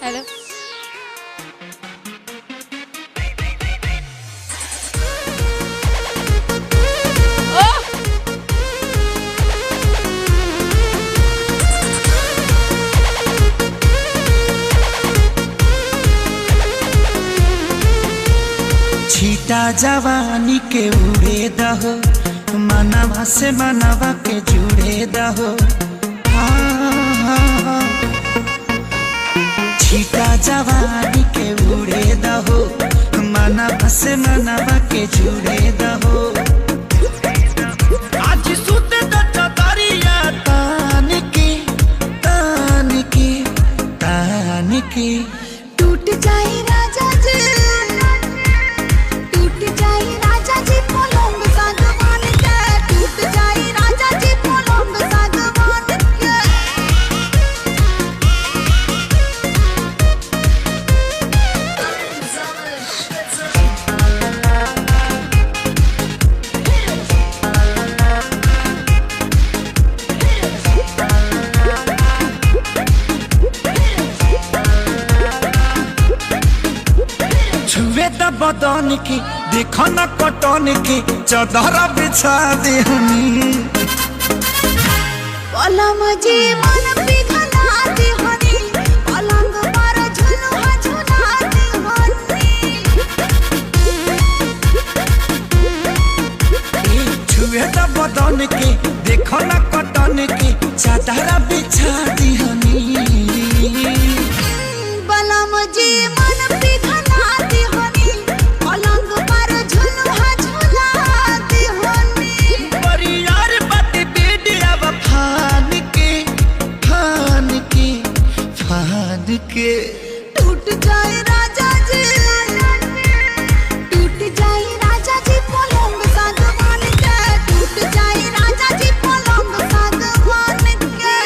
Hello छीटा जवानी के उड़े दहो, मनवा से मनवा के जुड़े दहो। छीटा जवानी के उड़े दहो, मनवा से मनवा के जुड़े दहो। आज सुते दरिया तान के तान के तान के टूट जाए राजा जी, टूट जाए राजा जी पलंग सागवान के, टूट जाए राजा जी पलंग सागवान के। छुए द बदन की देखो न कटन की, चदर बिछा देहनी। पलम जी मन पिघला देहनी, पलंग पर झुलुआ झुला देहनी। छुए द बदन की देखो न कटन की, चदर बिछा देहनी। पलम जी मन पिघला देहनी, पलंग पर झुलुआ झुला देहनी। परियार बात बेडिया फान के फान के फान के। टूट जाए राजा जी, टूट जाए राजा जी पलंग सागवान के, टूट जाए राजा जी पलंग सागवान के।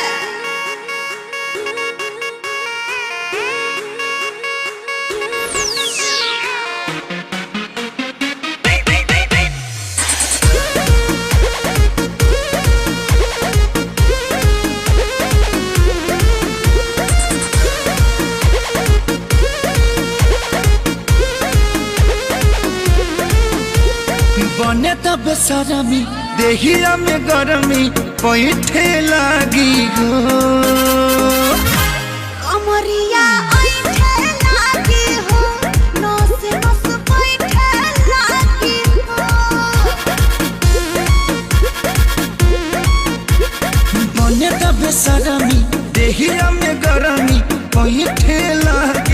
बने तब सरमी देहिया में गरमी पैठे लागी हो। कमरिया ऐठे लागी हो, नस नस बैठे लागी हो। बने तब सरमी देहिया में गरमी पैठे लागी